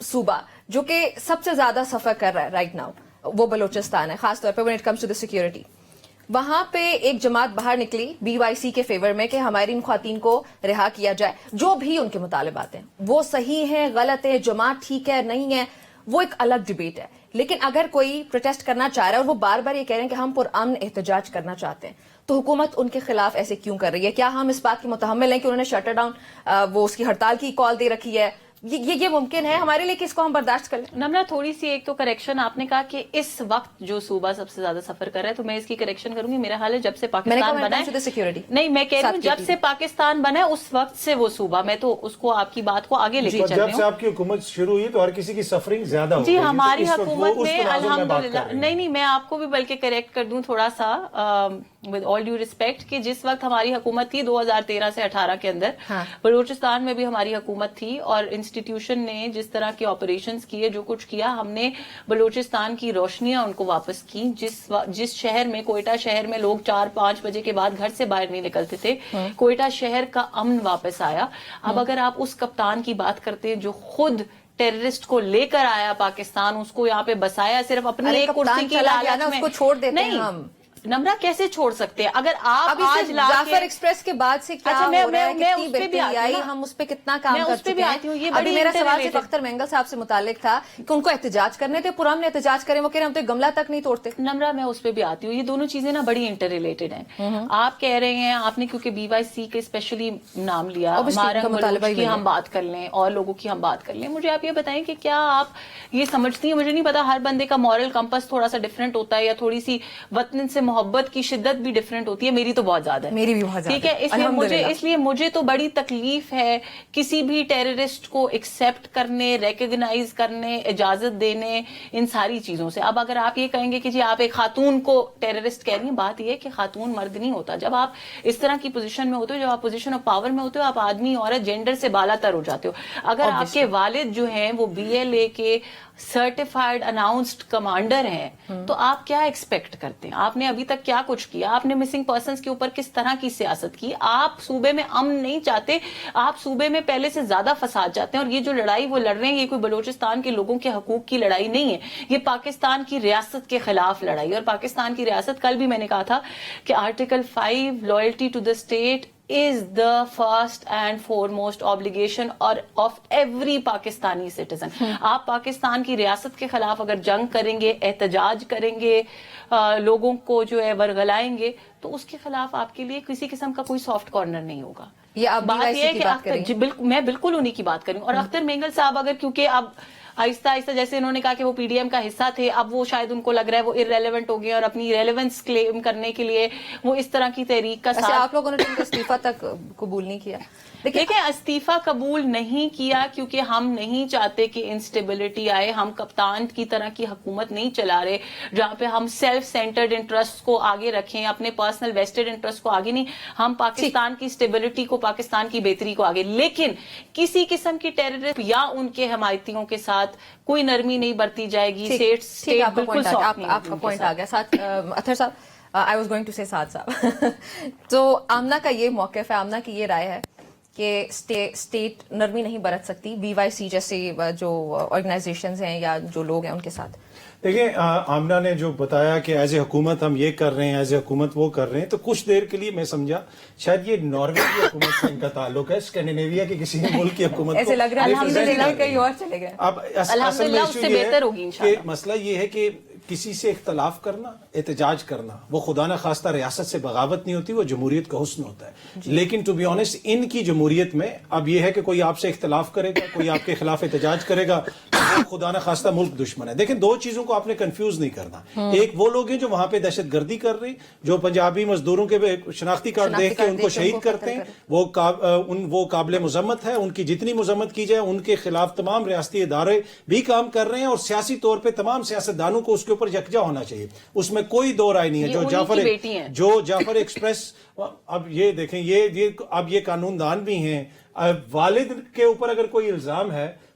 صوبہ جو کہ سب سے زیادہ سفر کر رہا ہے رائٹ ناؤ وہ بلوچستان ہے, خاص طور پہ when it comes to the security. وہاں پہ ایک جماعت باہر نکلی بی وائی سی کے فیور میں کہ ہماری ان خواتین کو رہا کیا جائے, جو بھی ان کے مطالبات ہیں وہ صحیح ہیں غلط ہے, جماعت ٹھیک ہے نہیں ہے, وہ ایک الگ ڈیبیٹ ہے. لیکن اگر کوئی پروٹیسٹ کرنا چاہ رہا ہے اور وہ بار بار یہ کہہ رہے ہیں کہ ہم پرامن احتجاج کرنا چاہتے ہیں, تو حکومت ان کے خلاف ایسے کیوں کر رہی ہے؟ کیا ہم اس بات کے متحمل ہیں کہ انہوں نے شٹر ڈاؤن وہ اس کی ہڑتال کی کال دے رکھی ہے؟ یہ ممکن ہے ہمارے لیے کہ اس کو ہم برداشت کر لیں؟ نمرا تھوڑی سی ایک تو کریکشن, آپ نے کہا کہ اس وقت جو صوبہ سب سے زیادہ سفر کر رہا ہے, تو میں اس کی کریکشن کروں گی. میرا حال ہے جب سے پاکستان بنا ہے, نہیں میں کہہ رہی ہوں جب سے پاکستان بنا ہے اس وقت سے وہ صوبہ, میں تو اس کو آپ کی بات کو آگے لے کے چل رہی ہوں. جب سے آپ کی حکومت شروع ہوئی تو ہر کسی کی سفرنگ زیادہ ہو گئی. جی ہماری حکومت میں الحمدللہ, نہیں میں آپ کو بھی بلکہ کریکٹ کر دوں تھوڑا سا with all due respect, کہ جس وقت ہماری حکومت تھی 2013 سے 18 کے اندر, بلوچستان میں بھی ہماری حکومت تھی, اور انسٹیٹیوشن نے جس طرح کے آپریشنز کیے, جو کچھ کیا, ہم نے بلوچستان کی روشنیاں ان کو واپس کی. جس شہر میں, کوئٹہ شہر میں لوگ 4-5 بجے کے بعد گھر سے باہر نہیں نکلتے تھے, کوئٹہ شہر کا امن واپس آیا. اب اگر آپ اس کپتان کی بات کرتے ہیں جو خود ٹیررسٹ کو لے کر آیا پاکستان, اس کو یہاں پہ بسایا صرف اپنی ایک کرسی کی لالچ میں, اس کو چھوڑ دیتے ہیں ہم. نمرا کیسے چھوڑ سکتے ہیں؟ اگر آپ آج جعفر ایکسپریس کے بعد سے کیا ہو رہا ہے, کتنی بہتری آئی, ہم اس پہ کتنا کام کر چکے ہیں. ابھی میرا سوال صرف اختر مینگل صاحب سے متعلق تھا کہ ان کو احتجاج کرنے تھے, پرامن احتجاج کریں, وہ کہہ رہے ہیں ہم تو گملہ تک نہیں توڑتے. نمرا میں اس پہ بھی آتی ہوں, یہ دونوں چیزیں نا بڑی انٹر ریلیٹڈ ہیں. آپ کہہ رہے ہیں, آپ نے کیونکہ بی وائی سی کے اسپیشلی نام لیا, ہمارا مطالبہ کی ہم بات کر لیں اور لوگوں کی ہم بات کر لیں. مجھے آپ یہ بتائیں کہ کیا آپ یہ سمجھتی ہیں, مجھے نہیں پتا, ہر بندے کا مورل کمپس تھوڑا سا ڈفرینٹ ہوتا ہے, یا تھوڑی سی وطن سے محبت کی شدت بھی ڈفرینٹ ہوتی ہے. میری تو بہت زیادہ ہے, میری بھی بہت زیادہ, ٹھیک ہے. اس لیے مجھے تو بڑی تکلیف ہے کسی بھی ٹیررسٹ کو ایکسپٹ کرنے, ریکگنائز کرنے, اجازت دینے, ان ساری چیزوں سے. اب اگر آپ یہ کہیں گے کہ جی آپ ایک خاتون کو ٹیررسٹ کہہ رہی ہیں, بات یہ ہے کہ خاتون مرد نہیں ہوتا. جب آپ اس طرح کی پوزیشن میں ہوتے ہو, جب آپ پوزیشن آف پاور میں ہوتے ہو, آپ آدمی عورت جینڈر سے بالا تر ہو جاتے ہو. اگر آپ کے والد جو ہیں وہ BLA کے سرٹیفائڈ اناؤنسڈ کمانڈر ہیں, تو آپ کیا ایکسپیکٹ کرتے ہیں؟ آپ نے ابھی تک کیا کچھ کیا؟ آپ نے مسنگ پرسنز کے اوپر کس طرح کی سیاست کی؟ آپ صوبے میں امن نہیں چاہتے, آپ صوبے میں پہلے سے زیادہ فساد چاہتے ہیں. اور یہ جو لڑائی وہ لڑ رہے ہیں, یہ کوئی بلوچستان کے لوگوں کے حقوق کی لڑائی نہیں ہے, یہ پاکستان کی ریاست کے خلاف لڑائی. اور پاکستان کی ریاست, کل بھی میں نے کہا تھا کہ article 5 loyalty to the state is the first and foremost obligation of every Pakistani citizen. آپ پاکستان کی ریاست کے خلاف اگر جنگ کریں گے, احتجاج کریں گے, لوگوں کو جو ہے ورگلائیں گے, تو اس کے خلاف آپ کے لیے کسی قسم کا کوئی سافٹ کارنر نہیں ہوگا. یہ آپ بات یہ ہے کہ میں بالکل انہی کی بات کروں. اور اختر مینگل صاحب اگر, کیونکہ اب آہستہ آہستہ جیسے انہوں نے کہا کہ وہ PDM کا حصہ تھے, اب وہ شاید ان کو لگ رہا ہے وہ irrelevant ہو گئے, اور اپنی ریلیونس کلیم کرنے کے لیے وہ اس طرح کی تحریک کا ساتھ. آپ لوگوں نے ان کا استعفیٰ تک قبول نہیں کیا. دیکھیں استعفیٰ قبول نہیں کیا کیونکہ ہم نہیں چاہتے کہ انسٹیبلٹی آئے. ہم کپتان کی طرح کی حکومت نہیں چلا رہے جہاں پہ ہم سیلف سینٹرڈ انٹرسٹ کو آگے رکھیں, اپنے پرسنل ویسٹڈ انٹرسٹ کو آگے نہیں. ہم پاکستان کی اسٹیبلٹی کو, پاکستان کی بہتری کو آگے. لیکن کسی قسم کی ٹیررسٹ یا ان کے حمایتیوں کے ساتھ کوئی نرمی نہیں برتی جائے گی. آپ کا پوائنٹ آ گیا. ساتھ اطہر صاحب, I was going to say ساتھ صاحب, تو آمنہ کا یہ موقف ہے, آمنہ کی یہ رائے ہے کہ اسٹیٹ نرمی نہیں برت سکتی BYC جیسے جو آرگنائزیشنز ہیں یا جو لوگ ہیں ان کے ساتھ. دیکھیں آمنہ نے جو بتایا کہ ایز اے حکومت ہم یہ کر رہے ہیں, ایز اے حکومت وہ کر رہے ہیں, تو کچھ دیر کے لیے میں سمجھا شاید یہ ناروے کی حکومت سے ان کا تعلق ہے, اسکینڈینیویا کے کسی ملک کی حکومت کو. ایسے لگ رہا ہے الحمدللہ کہیں اور چلے گئے. اب اصل میں ایشو یہ ہے کہ مسئلہ یہ ہے کہ کسی سے اختلاف کرنا, احتجاج کرنا, وہ خدا نہ خواستہ ریاست سے بغاوت نہیں ہوتی, وہ جمہوریت کا حسن ہوتا ہے. لیکن ٹو بی آنیسٹ ان کی جمہوریت میں اب یہ ہے کہ کوئی آپ سے اختلاف کرے گا, کوئی آپ کے خلاف احتجاج کرے گا, وہ خدا نہ خواستہ ملک دشمن ہے. دیکھیں دو چیزوں کو آپ نے کنفیوز نہیں کرنا. ایک وہ لوگ ہیں جو وہاں پہ دہشت گردی کر رہے ہیں, جو پنجابی مزدوروں کے شناختی کارڈ دیکھ کے ان کو شہید کرتے ہیں, وہ قابل مذمت ہے. ان کی جتنی مذمت کی جائے, ان کے خلاف تمام ریاستی ادارے بھی کام کر رہے ہیں, اور سیاسی طور پہ تمام سیاستدانوں کو اس کے اوپر یکجا ہونا چاہیے. اس میں کوئی دو رائے نہیں ہے. جو جعفر ایکسپریس, اب یہ دیکھیں, یہ اب یہ قانون دان بھی ہیں, والد کے اوپر اگر کوئی الزام ہے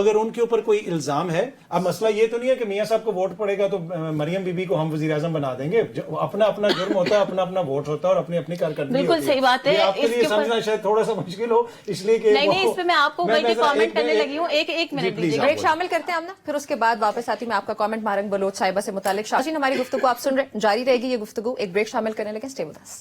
اگر ان کے اوپر کوئی الزام ہے, اب مسئلہ یہ تو نہیں ہے کہ میاں صاحب کو ووٹ پڑے گا تو مریم بی بی کو ہم وزیر اعظم بنا دیں گے. اپنا اپنا جرم ہوتا ہے, اپنا اپنا ووٹ ہوتا ہے اور اپنی اپنی کارکردگی. بالکل صحیح بات ہے. آپ کے لیے سمجھنا شاید تھوڑا سا مشکل ہو, اس لیے کہ نہیں اس پہ میں آپ کو بلکہ کامنٹ کرنے لگی ہوں. ایک منٹ دیجیے. بریک شامل کرتے ہیں ہم نا, پھر اس کے بعد واپس آتی میں آپ کا کامنٹ مارنگ بلوچ صاحبہ سے متعلق. شاہین ہماری گفتگو آپ سن رہے, جاری رہے گی یہ گفتگو. ایک بریک شامل کرنے لگے, stay with us.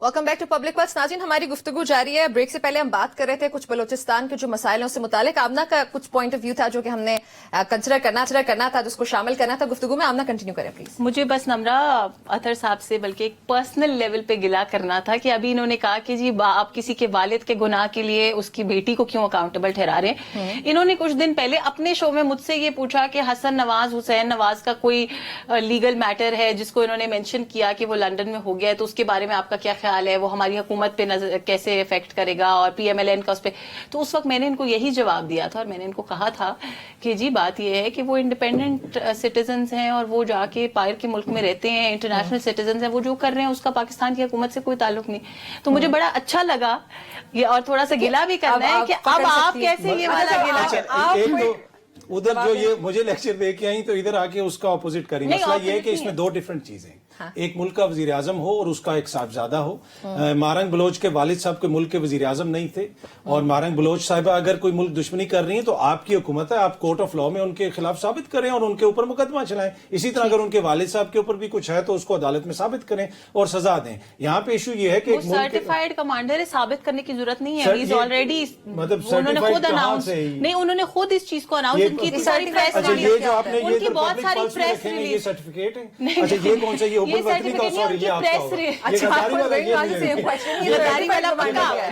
Welcome back to Public Plus. ناظرین ہماری گفتگو جاری ہے. بریک سے پہلے ہم بات کر رہے تھے کچھ بلوچستان کے جو مسائل ہیں اس سے متعلق. آمنہ کا کچھ پوائنٹ آف ویو تھا جو کہ ہم نے کنسیڈر کرنا تھا, جس کو شامل کرنا تھا گفتگو میں. آمنہ کنٹینیو کریں پلیز. مجھے بس نمرہ اطہر صاحب سے بلکہ ایک پرسنل لیول پہ گلا کرنا تھا کہ ابھی انہوں نے کہا کہ جی آپ کسی کے والد کے گناہ کے لیے اس کی بیٹی کو کیوں اکاؤنٹیبل ٹھہرا رہے ہیں. انہوں نے کچھ دن پہلے اپنے شو میں مجھ سے یہ پوچھا کہ حسین نواز کا کوئی لیگل میٹر ہے جس کو انہوں نے مینشن کیا کہ وہ لندن میں ہو گیا ہے, تو اس کے بارے میں آپ کا کیا خیال ہے, وہ ہماری حکومت پہ کیسے افیکٹ کرے گا اور پی ایم ایل این کا اس پہ. تو اس وقت میں نے ان کو یہی جواب دیا تھا اور میں نے ان کو کہا تھا کہ جی بات یہ ہے کہ وہ انڈیپینڈنٹ سٹیزنز ہیں اور وہ جا کے باہر کے ملک میں رہتے ہیں, انٹرنیشنل سٹیزنز ہیں, وہ جو کر رہے ہیں اس کا پاکستان کی حکومت سے کوئی تعلق نہیں. تو مجھے بڑا اچھا لگا یہ, اور تھوڑا سا گلا بھی کرنا ہے کہ اب آپ کیسے یہ والا گلا ادھر جو یہ مجھے لیکچر دے کے آئیں تو ادھر آ کے اس کا اپوزٹ کریں. مسئلہ یہ ہے کہ اس میں دو ڈفرنٹ چیزیں ہیں. ایک ملک کا وزیر اعظم ہو اور اس کا ایک صاحبزادہ ہو. مارنگ بلوچ کے والد صاحب کے ملک کے وزیر اعظم نہیں تھے, اور مارنگ بلوچ صاحبہ اگر کوئی ملک دشمنی کر رہی ہیں تو آپ کی حکومت ہے, آپ کورٹ آف لا میں ان کے خلاف ثابت کریں اور ان کے اوپر مقدمہ چلائیں. اسی طرح اگر ان کے والد صاحب کے اوپر بھی کچھ ہے تو اس کو عدالت میں ثابت کریں اور سزا دیں. یہاں پہ ایشو یہ ہے کہ سرٹیفائڈ کمانڈر ہے, ثابت کرنے کی ضرورت نہیں ہے. He's already مطلب انہوں نے خود اناؤنس نہیں, انہوں نے خود اس چیز کو اناؤنس, ان کی ساری پریس یہ جو آپ نے ان کی بہت ساری پریس یہ سرٹیفکیٹ ہے. اچھا یہ کون سا, یہ حکم وطنی کا, سوری یہ آپ کا ہوگا,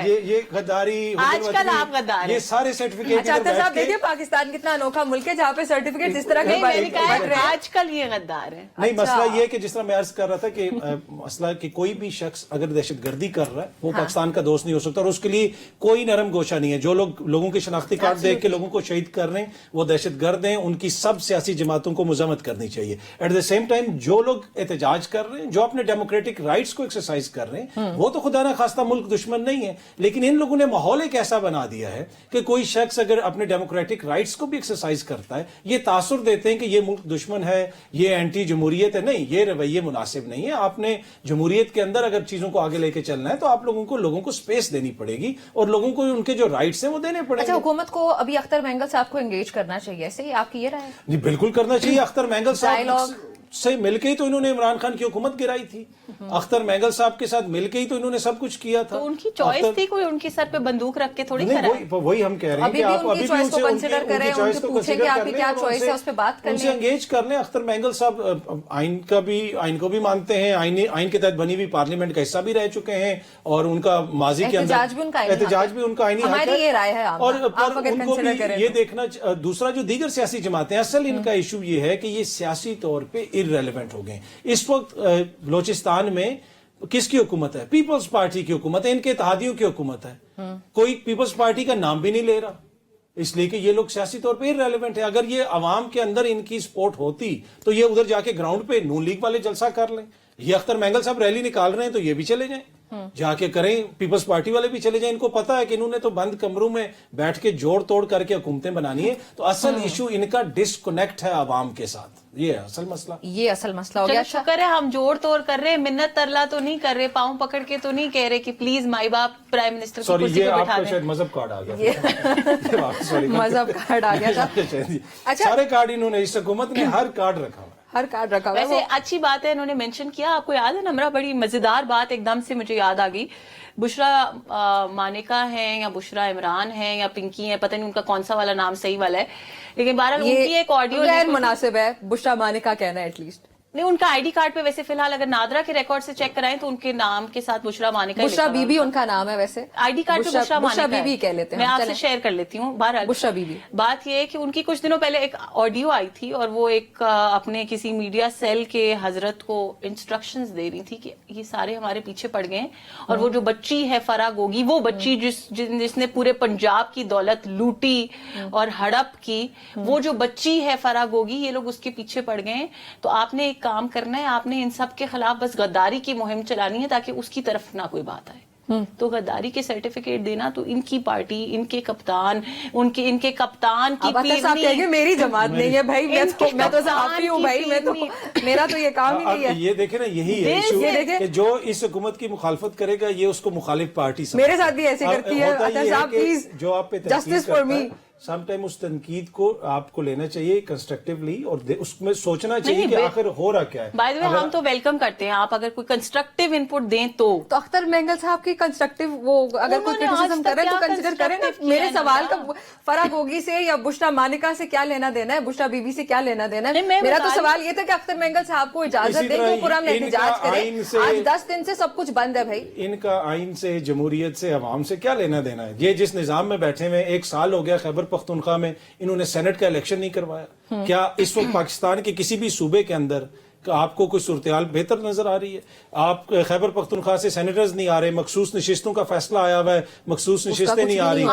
یہ غداری, آج کل آپ غدار, یہ سارے سرٹیفکیٹ. صاحب دیکھیے پاکستان کتنا انوکھا ملک ہے جہاں پہ سرٹیفکیٹ اس طرح کے آج کل یہ غدار ہے. نہیں مسئلہ یہ ہے کہ جس طرح میں عرض کر رہا تھا کہ مسئلہ کہ کوئی بھی شخص اگر دہشت گردی کر رہا ہے وہ پاکستان کا دوست نہیں ہو سکتا, اور اس کے لیے کوئی نرم گوشہ نہیں ہے. جو لوگوں کے شناختی کارڈ دیکھ کے لوگوں کو شہید کر رہے ہیں وہ دہشت گرد ہیں, ان کی سب سیاسی جماعتوں کو مذمت کرنی چاہیے. ایٹ دا سیم ٹائم جو لوگ احتجاج کر رہے ہیں, جو اپنے ڈیموکریٹک رائٹس کو ایکسرسائز کر رہے ہیں, وہ تو خدا نہ خواستہ ملک دشمن نہیں ہے, لیکن ان لوگوں نے ماحول ایک ایسا بنا دیا ہے کہ کوئی شخص اگر اپنے ڈیموکریٹک رائٹس کو بھی ایکسرسائز کرتا ہے یہ تاثر دیتے ہیں کہ یہ ملک دشمن ہے, یہ اینٹی جمہوریت ہے. نہیں, یہ رویے مناسب نہیں ہے. آپ نے جمہوریت کے اندر اگر چیزوں کو آگے لے کے چلنا ہے تو آپ لوگوں کو سپیس دینی پڑے گی اور لوگوں کو ان کے جو رائٹس ہیں وہ دینے پڑیں گے. اچھا, حکومت کو ابھی اختر مینگل صاحب کو انگیج کرنا چاہیے, ایسے ہی آپ کی یہ رائے ہے؟ جی بالکل کرنا چاہیے. اختر مینگل صاحب سے مل کے ہی تو انہوں نے عمران خان کی حکومت گرائی تھی. اختر مینگل صاحب کے ساتھ مل کے ہی تو انہوں نے سب کچھ کیا تھا. تو ان کی چوائس تھی, کوئی ان کے سر پہ بندوق رکھ کے تھوڑی کرا. وہی ہم کہہ رہے ہیں کہ آپ ابھی بھی ان سے کنسیڈر کریں, ان سے پوچھیں کہ آپ کی کیا چوائس ہے, اس پہ بات کریں, ان سے انگیج کر لیں. اختر مینگل صاحب آئین کو بھی مانتے ہیں, آئین کے تحت بنی ہوئی پارلیمنٹ کا حصہ بھی رہ چکے ہیں, اور ان کا ماضی کے اندر احتجاج بھی ان کا آئینی حق ہے. یہ رائے ہے, اور ان کو بھی یہ دیکھنا. دوسرا جو دیگر سیاسی جماعتیں, اصل ان کا ایشو یہ ہے کہ یہ سیاسی طور پہ ارریلیونٹ ہو گئے. اس وقت بلوچستان میں کس کی حکومت ہے؟ پیپلز پارٹی کی حکومت ہے, ان کے اتحادیوں کی حکومت ہے. کوئی پیپلز پارٹی کا نام بھی نہیں لے رہا, اس لیے کہ یہ لوگ سیاسی طور پہ ریلیونٹ ہے. اگر یہ عوام کے اندر ان کی سپورٹ ہوتی تو یہ ادھر جا کے گراؤنڈ پہ نون لیگ والے جلسہ کر لیں. یہ اختر مینگل صاحب ریلی نکال رہے ہیں تو یہ بھی چلے جائیں, جا کے کریں. پیپلز پارٹی والے بھی چلے جائیں. ان کو پتا ہے کہ انہوں نے تو بند کمروں میں بیٹھ کے جوڑ توڑ کر کے حکومتیں بنانی ہے. تو اصل ایشو ان کا ڈسکنیکٹ ہے عوام کے ساتھ. یہ ہے اصل مسئلہ. یہ اصل مسئلہ ہو گیا. شکر ہے ہم جوڑ توڑ کر رہے, منت ترلا تو نہیں کر رہے, پاؤں پکڑ کے تو نہیں کہہ رہے کہ پلیز مائی باپ پرائم منسٹر کی کرسی پہ بٹھا دیں. شاید مذہب کارڈ آ گیا, مذہب کارڈ آ گیا تھا. سارے کارڈ انہوں نے, اس حکومت نے ہر کارڈ رکھا ہوا, ہر کارڈ رکھا ہوا. ویسے اچھی بات ہے انہوں نے مینشن کیا. آپ کو یاد ہے نمرہ, بڑی مزیدار بات ایک دم سے مجھے یاد آ گئی. بشرا مانیکا ہیں یا بشرا عمران ہیں یا پنکی ہیں, پتہ نہیں ان کا کون سا والا نام صحیح والا ہے, لیکن بہرحال ان کی ایک آڈیو غیر مناسب ہے بشرا مانیکا کہنا ایٹ لیسٹ. نہیں, ان کا آئی ڈی کارڈ پہ ویسے فی الحال اگر نادرا کے ریکارڈ سے چیک کرائیں تو ان کے نام کے ساتھ بشرا مانیکا, بشرا بی بی ان کا نام ہے. ویسے آئی ڈی کارڈ پہ بشرا بی بی کہہ لیتے ہیں, میں آپ سے شیئر کر لیتی ہوں. بہرحال بشرا بی بی. بات یہ ہے کہ ان کی کچھ دنوں پہلے ایک آڈیو آئی تھی اور وہ ایک اپنے کسی میڈیا سیل کے حضرت کو انسٹرکشنز دے رہی تھی کہ یہ سارے ہمارے پیچھے پڑ گئے ہیں, اور وہ جو بچی ہے فرا گوگی, وہ بچی جس نے پورے پنجاب کی دولت لوٹی اور ہڑپ کی, وہ جو بچی ہے فرا گوگی, یہ لوگ اس کے پیچھے پڑ گئے ہیں. تو آپ نے ایک کام کرنا ہے, آپ نے ان سب کے خلاف بس غداری کی مہم چلانی ہے تاکہ اس کی طرف نہ کوئی بات آئے. تو غداری کے سرٹیفکیٹ دینا تو ان کی پارٹی, ان کے کپتان, ان کے کپتان کی صاحب کہیں گے میری جماعت نہیں ہے بھائی, میں تو صحافی ہوں بھائی, میں تو میرا تو یہ کام ہی نہیں ہے. یہ دیکھیں نا, یہی ہے ایشو کہ جو اس حکومت کی مخالفت کرے گا یہ اس کو مخالف پارٹی سمجھے. میرے ساتھ بھی ایسے کرتی ہے. اطہر صاحب پلیز جو آپ پہ justice for me. Some time اس تنقید کو آپ کو لینا چاہیے کنسٹرکٹیولی اور اس میں سوچنا چاہیے کہ آخر ہو رہا کیا ہے. بائی دی وے ہم تو ویلکم کرتے ہیں آپ اگر کوئی کنسٹرکٹیو ان پٹ دیں تو اختر مینگل صاحب کی کنسٹرکٹیو وہ اگر کوئی کرٹیسزم کریں تو کنسیڈر کریں نا. میرے سوال کا فرح گوگی سے یا بشرا مانیکا سے کیا لینا دینا ہے, بشرا بی بی سے کیا لینا دینا ہے. میرا تو سوال یہ تھا کہ اختر مینگل صاحب کو اجازت دیں کہ پورا احتجاج کریں. آج 10 دن سے سب کچھ بند ہے بھائی. ان کا آئین سے, جمہوریت سے, عوام سے کیا لینا دینا ہے؟ یہ جس نظام میں بیٹھے ہوئے 1 سال ہو گیا خیبر پختونخوا میں انہوں نے سینٹ کا الیکشن نہیں کروایا. کیا اس وقت پاکستان کے کسی بھی صوبے کے اندر آپ کو کوئی صورتحال بہتر نظر آ رہی ہے؟ آپ خیبر پختونخوا سے سینیٹرز نہیں آ رہے, مخصوص نشستوں کا فیصلہ آیا ہوا ہے, مخصوص نشستیں نہیں آ رہی.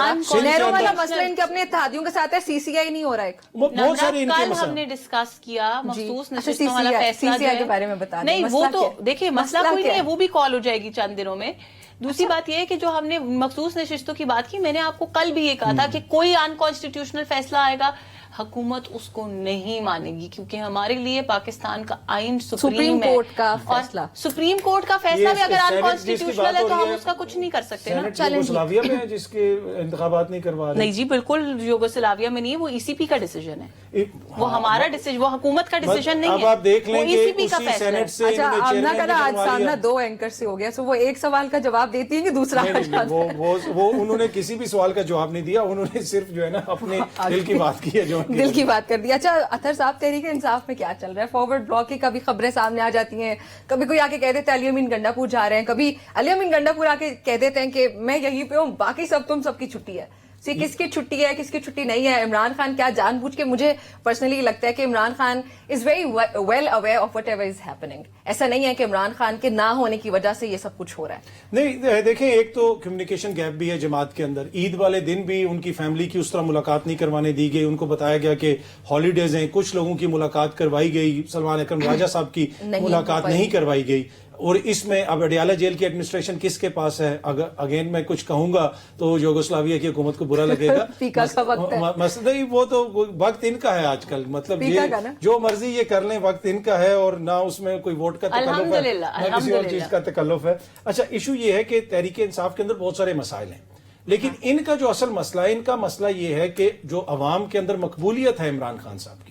نیرو والا مسئلہ ان کے اپنے اتحادیوں کے ساتھ ہے, سی سی آئی نہیں ہو رہا ہے. بہت سارے ان کے کل ہم نے ڈسکس کیا مخصوص نشستوں والا فیصلہ کے بارے میں بتا نہیں, وہ تو دیکھیے مسئلہ کوئی نہیں ہے, وہ بھی کال ہو جائے گی چند دنوں میں. دوسری بات یہ ہے کہ جو ہم نے مخصوص نشستوں کی بات کی, میں نے آپ کو کل بھی یہ کہا تھا کہ کوئی انکانسٹیٹیوشنل فیصلہ آئے گا حکومت اس کو نہیں مانے گی, کیونکہ ہمارے لیے پاکستان کا آئین سپریم کورٹ کا فیصلہ, سپریم کورٹ کا فیصلہ بھی اگر انکانسٹیٹیوشنل ہے تو ہم اس کا کچھ نہیں کر سکتے نا. یوگوسلاویہ میں ہے جس کے انتخابات نہیں کروا رہے. نہیں جی بالکل یوگوسلاویہ میں نہیں ہے, وہ ای سی پی کا ڈیسیجن ہے, وہ ہمارا ڈیسیجن, وہ حکومت کا ڈیسیجن نہیں ہے. اب آپ دیکھ لیں ای سی پی کا فیصلہ ہے. اچھا آمنہ کا آج سامنا 2 اینکر سے ہو گیا, سو وہ ایک سوال کا جواب دیتی ہیں کہ دوسرا وہ انہوں نے کسی بھی سوال کا جواب نہیں دیا, انہوں نے صرف جو ہے نا اپنے دل کی بات کی ہے, جو دل کی بات کر دی. اچھا اطہر صاحب تحریک انصاف میں کیا چل رہا ہے؟ فارورڈ بلاک کی کبھی خبریں سامنے آ جاتی ہیں, کبھی کوئی آ کے کہہ دیتے ہیں علی امین گنڈا پور جا رہے ہیں, کبھی علی امین گنڈا پور آ کے کہہ دیتے ہیں کہ میں یہیں پہ ہوں, باقی سب تم سب کی چھٹی ہے. کس کی چھٹی ہے, کس کی چھٹی نہیں ہے؟ عمران خان کیا جان بوجھ کے, مجھے پرسنلی لگتا ہے کہ Imran Khan is very well aware of whatever is happening. ایسا نہیں ہے کہ عمران خان کے نہ ہونے کی وجہ سے یہ سب کچھ ہو رہا ہے. نہیں دیکھیں, ایک تو کمیونیکیشن گیپ بھی ہے جماعت کے اندر. عید والے دن بھی ان کی فیملی کی اس طرح ملاقات نہیں کروانے دی گئی, ان کو بتایا گیا کہ ہالیڈیز ہیں. کچھ لوگوں کی ملاقات کروائی گئی, سلمان اکرم راجہ صاحب کی ملاقات نہیں کروائی گئی. اور اس میں اب اڈیالہ جیل کی ایڈمنسٹریشن کس کے پاس ہے؟ اگین میں کچھ کہوں گا تو یوگوسلاویہ کی حکومت کو برا لگے گا. نہیں, وہ تو وقت ان کا ہے آج کل, مطلب یہ جو مرضی یہ کر لیں, وقت ان کا ہے, اور نہ اس میں کوئی ووٹ کا تکلف ہے نہ کسی اور چیز کا تکلف ہے. اچھا ایشو یہ ہے کہ تحریک انصاف کے اندر بہت سارے مسائل ہیں, لیکن ان کا جو اصل مسئلہ ہے, ان کا مسئلہ یہ ہے کہ جو عوام کے اندر مقبولیت ہے عمران خان صاحب کی,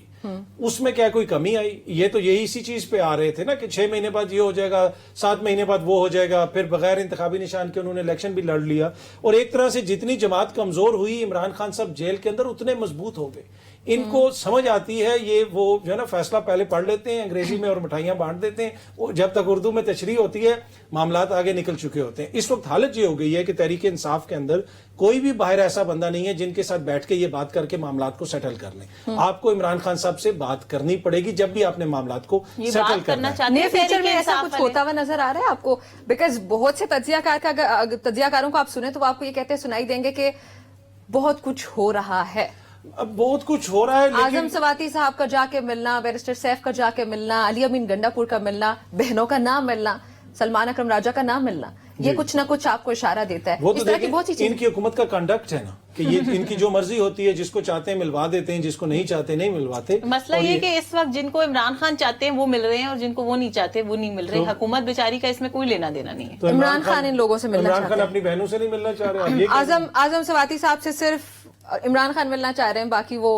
اس میں کیا کوئی کمی آئی؟ یہ تو یہی اسی چیز پہ آ رہے تھے نا کہ 6 مہینے بعد یہ ہو جائے گا, 7 مہینے بعد وہ ہو جائے گا, پھر بغیر انتخابی نشان کے انہوں نے الیکشن بھی لڑ لیا. اور ایک طرح سے جتنی جماعت کمزور ہوئی, عمران خان صاحب جیل کے اندر اتنے مضبوط ہو گئے. ان کو سمجھ آتی ہے, یہ وہ جو ہے نا فیصلہ پہلے پڑھ لیتے ہیں انگریزی میں اور مٹھائیاں بانٹ دیتے ہیں, جب تک اردو میں تشریح ہوتی ہے معاملات آگے نکل چکے ہوتے ہیں. اس وقت حالت یہ ہو گئی ہے کہ تحریک انصاف کے اندر کوئی بھی باہر ایسا بندہ نہیں ہے جن کے ساتھ بیٹھ کے یہ بات کر کے معاملات کو سیٹل کر لیں. آپ کو عمران خان صاحب سے بات کرنی پڑے گی جب بھی آپ نے معاملات کو سیٹل کرنا ہے. فیوچر میں ایسا کچھ ہوتا ہوا نظر آ رہا ہے آپ کو؟ بیکاز بہت سے تجزیہ کاروں کو آپ سنیں تو وہ آپ کو یہ کہتے سنائی دیں گے کہ بہت کچھ ہو رہا ہے, اب بہت کچھ ہو رہا ہے. اعظم سواتی صاحب کا جا کے ملنا, بیرسٹر سیف کا جا کے ملنا, علی امین گنڈا پور کا ملنا, بہنوں کا نام ملنا, سلمان اکرم راجہ کا نام ملنا, یہ کچھ نہ کچھ آپ کو اشارہ دیتا ہے. وہ تو دیکھیں ان کی حکومت کا کنڈکٹ ہے نا کہ یہ ان کی جو مرضی ہوتی ہے, جس کو چاہتے ہیں ملوا دیتے ہیں, جس کو نہیں چاہتے نہیں ملواتے. مسئلہ یہ کہ اس وقت جن کو عمران خان چاہتے ہیں وہ مل رہے ہیں اور جن کو وہ نہیں چاہتے وہ نہیں مل رہے. حکومت بیچاری کا اس میں کوئی لینا دینا نہیں ہے. عمران خان ان لوگوں سے ملنا چاہتے ہیں, عمران خان اپنی بہنوں سے نہیں ملنا چاہ رہے. اعظم سواتی صاحب سے صرف عمران خان ملنا چاہ رہے ہیں, باقی وہ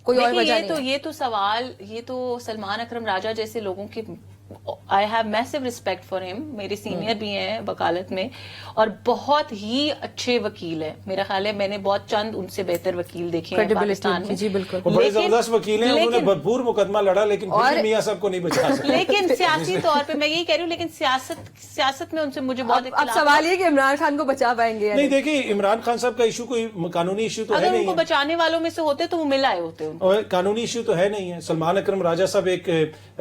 کوئی اور وجہ نہیں. یہ تو سوال, یہ تو سلمان اکرم راجہ جیسے لوگوں کی I have massive respect for him. میرے سینئر بھی ہیں وکالت میں اور بہت ہی اچھے وکیل ہیں. میرا خیال ہے میں نے بہت چند ان سے بہتر وکیل دیکھے ہیں پاکستان میں. جی بالکل, بڑے زبردست وکیل ہیں, انہوں نے بھرپور مقدمہ لڑا, لیکن پھر میاں صاحب کو نہیں بچا سکے. لیکن سیاسی طور پہ میں یہی کہہ رہی ہوں, لیکن سیاست میں ان سے مجھے بہت اب سوال یہ کہ عمران خان کو بچا پائیں گے نہیں. دیکھیں عمران خان صاحب کا ایشو کوئی قانونی ایشو تو ہے نہیں, اگر ان کو بچانے والوں میں سے ہوتے تو وہ مل آئے ہوتے. قانونی ایشو تو ہے نہیں ہے. سلمان اکرم راجہ صاحب ایک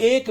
$1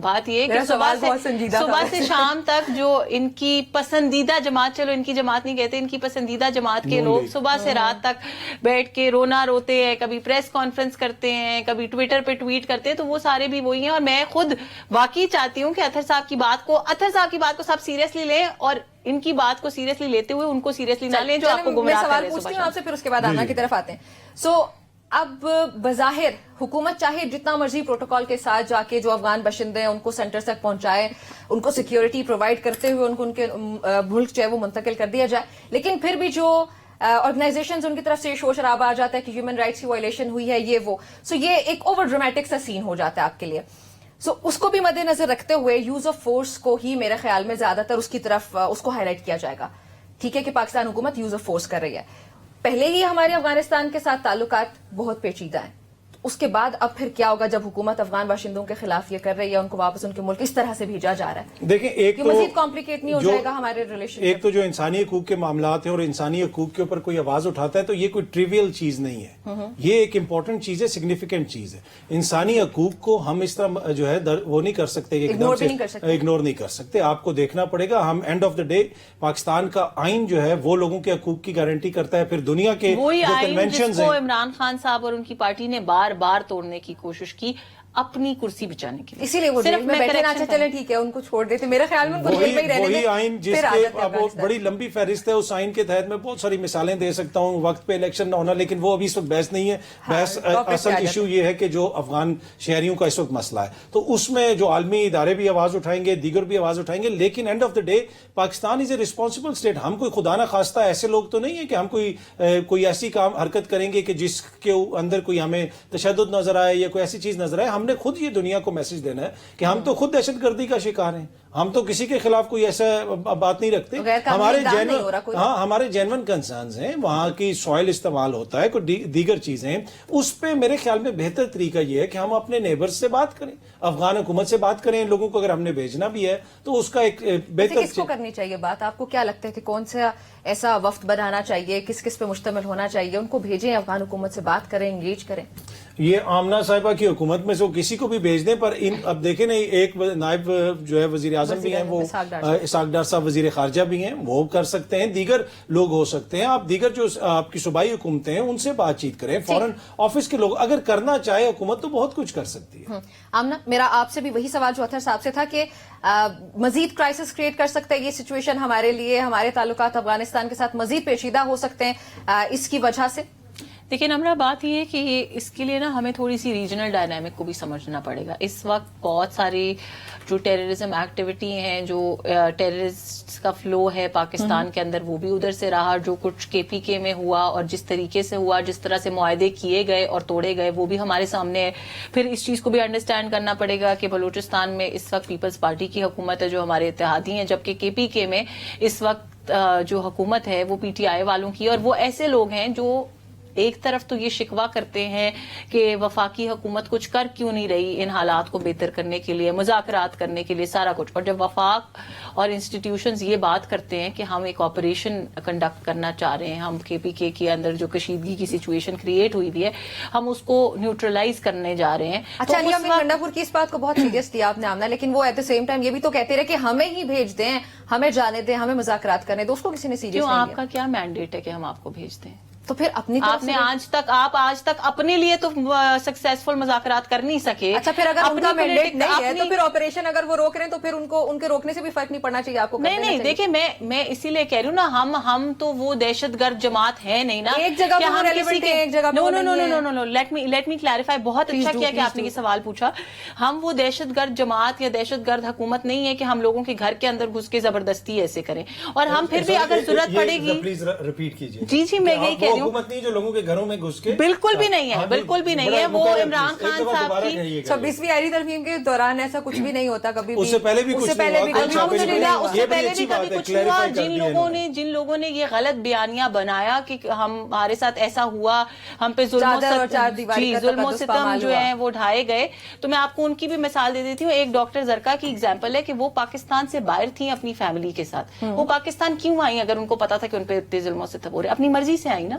بات یہ کہ میرا سوال بہت سنجیدہ تھا صبح سے شام تک جو ان کی پسندیدہ جماعت, چلو ان کی جماعت نہیں کہتے, ان کی پسندیدہ جماعت کے لوگ صبح سے رات تک بیٹھ کے رونا روتے ہیں, کبھی پریس کانفرنس کرتے ہیں, کبھی ٹویٹر پہ ٹویٹ کرتے ہیں, تو وہ سارے بھی وہی ہیں. اور میں خود واقعی چاہتی ہوں کہ اطہر صاحب کی بات کو سب سیریسلی لیں, اور ان کی بات کو سیریسلی لیتے ہوئے ان کو سیریسلی نہ لیں جو آپ کو گمراہ کر رہے ہیں. پوچھتی ہوں آپ سے, پھر اس کے بعد آمنہ کی طرف آتے ہیں. سو اب بظاہر حکومت چاہے جتنا مرضی پروٹوکول کے ساتھ جا کے جو افغان باشندے ہیں ان کو سینٹر تک پہنچائے, ان کو سیکیورٹی پرووائڈ کرتے ہوئے ان کو ان کے ملک جو ہے وہ منتقل کر دیا جائے, لیکن پھر بھی جو آرگنائزیشنز ان کی طرف سے شور شرابہ آ جاتا ہے کہ ہیومن رائٹس کی وائلیشن ہوئی ہے یہ وہ, سو یہ ایک اوور ڈرامیٹک سا سین ہو جاتا ہے آپ کے لیے. سو اس کو بھی مد نظر رکھتے ہوئے یوز آف فورس کو ہی میرے خیال میں زیادہ تر اس کی طرف اس کو ہائی لائٹ کیا جائے گا. ٹھیک ہے کہ پاکستان حکومت یوز آف فورس کر رہی ہے, پہلے ہی ہمارے افغانستان کے ساتھ تعلقات بہت پیچیدہ ہیں, اس کے بعد اب پھر کیا ہوگا جب حکومت افغان باشندوں کے خلاف یہ کر رہی ہے, ان کو واپس ان کے ملک اس طرح سے بھیجا جا رہا ہے. دیکھیں ایک تو مزید کمپلیکیٹ نہیں ہو جائے گا ہمارے ریلیشن. ایک تو جو انسانی حقوق کے معاملات ہیں اور انسانی حقوق کے اوپر کوئی آواز اٹھاتا ہے تو یہ کوئی ٹریویل چیز نہیں ہے, یہ ایک امپورٹنٹ چیز ہے, سگنیفیکنٹ چیز ہے. انسانی حقوق کو ہم اس طرح جو ہے وہ نہیں کر سکتے, اگنور نہیں کر سکتے. آپ کو دیکھنا پڑے گا. ہم and of the day Pakistan کا آئین جو ہے وہ لوگوں کے حقوق کی گارنٹی کرتا ہے, پھر دنیا کے جو کنونشنز ہیں عمران خان صاحب اور ان کی پارٹی نے بار بار توڑنے کی کوشش کی اپنی کرسی بچانے کی, اسی لیے وہ جیل میں بیٹھے نہ چلیں, ٹھیک ہے ان کو چھوڑ دیتے. میرے خیال میں ان کو جیل میں ہی رہنے دیں. وہی آئین جس کے اب بڑی لمبی فہرست ہے, اس آئین کے تحت میں بہت ساری مثالیں دے سکتا ہوں, وقت پہ الیکشن نہ ہونا, لیکن وہ ابھی اس وقت بحث نہیں ہے. بحث اصل ایشو یہ ہے کہ جو افغان شہریوں کا اس وقت مسئلہ ہے, تو اس میں جو عالمی ادارے بھی آواز اٹھائیں گے, دیگر بھی آواز اٹھائیں گے, لیکن and of the day Pakistan is a responsible state. ہم کوئی خدا نہ خواستہ ایسے لوگ تو نہیں ہے کہ ہم کوئی ایسی کام حرکت کریں گے کہ جس کے اندر کوئی ہمیں تشدد نظر آئے یا کوئی ایسی چیز نظر آئے. ہم نے خود یہ دنیا کو میسج دینا ہے کہ ہم تو خود دہشت گردی کا شکار ہیں, ہم تو کسی کے خلاف کوئی ایسا بات نہیں رکھتے. ہمارے جینون کنسرنز ہیں, وہاں کی سوائل استعمال ہوتا ہے, کوئی دیگر چیزیں, اس پہ میرے خیال میں بہتر طریقہ یہ ہے کہ ہم اپنے نیبرز سے بات کریں, افغان حکومت سے بات کریں. لوگوں کو اگر ہم نے بھیجنا بھی ہے تو اس کا ایک بہتر کس کو کرنی چاہیے بات, آپ کو کیا لگتا ہے کہ کون سا ایسا وفد بنانا چاہیے, کس پہ مشتمل ہونا چاہیے, ان کو بھیجیں, افغان حکومت سے بات کریں, انگیج کریں. یہ آمنہ صاحبہ کی حکومت میں سے کسی کو بھی بھیج دیں, پر اب دیکھیں نا, ایک نائب جو ہے وزیر اعظم بھی ہیں, وہ اسحاق ڈار صاحب وزیر خارجہ بھی ہیں, وہ کر سکتے ہیں, دیگر لوگ ہو سکتے ہیں. آپ دیگر جو آپ کی صوبائی حکومتیں ہیں ان سے بات چیت کریں, فورن آفس کے لوگ اگر کرنا چاہے حکومت تو بہت کچھ کر سکتی ہے. آمنہ, میرا آپ سے بھی وہی سوال جو اطہر صاحب سے تھا کہ مزید کرائسس کریٹ کر سکتا ہے یہ سچویشن ہمارے لیے, ہمارے تعلقات افغانستان کے ساتھ مزید پیچیدہ ہو سکتے ہیں اس کی وجہ سے. لیکن ہمارا بات یہ ہے کہ اس کے لیے نا ہمیں تھوڑی سی ریجنل ڈائنامک کو بھی سمجھنا پڑے گا. اس وقت بہت ساری جو ٹیررزم ایکٹیویٹی ہیں, جو ٹیررسٹ کا فلو ہے پاکستان کے اندر, وہ بھی ادھر سے رہا. جو کچھ KPK میں ہوا اور جس طریقے سے ہوا, جس طرح سے معاہدے کیے گئے اور توڑے گئے, وہ بھی ہمارے سامنے ہے. پھر اس چیز کو بھی انڈرسٹینڈ کرنا پڑے گا کہ بلوچستان میں اس وقت پیپلز پارٹی کی حکومت ہے جو ہمارے اتحادی ہیں, جبکہ KPK میں اس وقت جو حکومت ہے وہ PTI والوں کی. اور وہ ایسے لوگ ہیں جو ایک طرف تو یہ شکوہ کرتے ہیں کہ وفاقی حکومت کچھ کر کیوں نہیں رہی ان حالات کو بہتر کرنے کے لیے, مذاکرات کرنے کے لیے, سارا کچھ. اور جب وفاق اور انسٹیٹیوشنز یہ بات کرتے ہیں کہ ہم ایک آپریشن کنڈکٹ کرنا چاہ رہے ہیں, ہم KPK کے اندر جو کشیدگی کی سچویشن کریٹ ہوئی بھی ہے ہم اس کو نیوٹرلائز کرنے جا رہے ہیں. اچھا, علی امین گنڈا پور کی اس بات کو بہت سیریس لیا آپ نے آمنہ, لیکن وہ ایٹ دا سیم ٹائم یہ بھی تو کہتے رہے کہ ہمیں ہی بھیج دیں, ہمیں جانے دیں, ہمیں مذاکرات کرنے دیں. اس کو کسی نے سیریس نہیں لیا. آپ کا کیا مینڈیٹ ہے کہ ہم آپ کو بھیج دیں؟ تو پھر اپنی آپ نے آج تک اپنے لیے تو سکسیسفل مذاکرات کر نہیں سکے. اچھا, پھر اگر ان کا مینڈیٹ نہیں ہے تو پھر آپریشن اگر وہ روک رہے ہیں تو پھر ان کے روکنے سے بھی فرق نہیں پڑنا چاہیے آپ کو. نہیں, دیکھیں میں اسی لیے کہہ رہی ہوں نا, ہم تو وہ دہشت گرد جماعت ہے نہیں نا. ایک جگہ نو, لیٹ می کلیریفائی. بہت اچھا کیا کہ آپ نے یہ سوال پوچھا. ہم وہ دہشت گرد جماعت یا دہشت گرد حکومت نہیں ہے کہ ہم لوگوں کے گھر کے اندر گھس کے زبردستی ایسے کریں. اور ہم پھر بھی اگر ضرورت پڑے گی, پلیز ریپیٹ کیجیے. جی میں یہی کہہ رہی ہوں, حکومت نہیں جو لوگوں کے گھروں میں گھس کے, بالکل بھی نہیں ہے, بالکل بھی نہیں ہے. وہ عمران خان صاحب کی 26ویں آئینی ترمیم کے دوران ایسا کچھ بھی نہیں ہوتا کبھی بھی. اس سے پہلے بھی کچھ ہوا. جن لوگوں نے یہ غلط بیانیہ بنایا کہ ہمارے ساتھ ایسا ہوا, ہم پہ ظلم و ستم جو ہیں وہ ڈھائے گئے, تو میں آپ کو ان کی بھی مثال دے دیتی ہوں. ایک ڈاکٹر زرکا کی ایگزامپل ہے کہ وہ پاکستان سے باہر تھیں اپنی فیملی کے ساتھ. وہ پاکستان کیوں آئی اگر ان کو پتا تھا کہ ان پہ اتنے ظلم و ستم ہو رہے؟ اپنی مرضی سے آئی نا.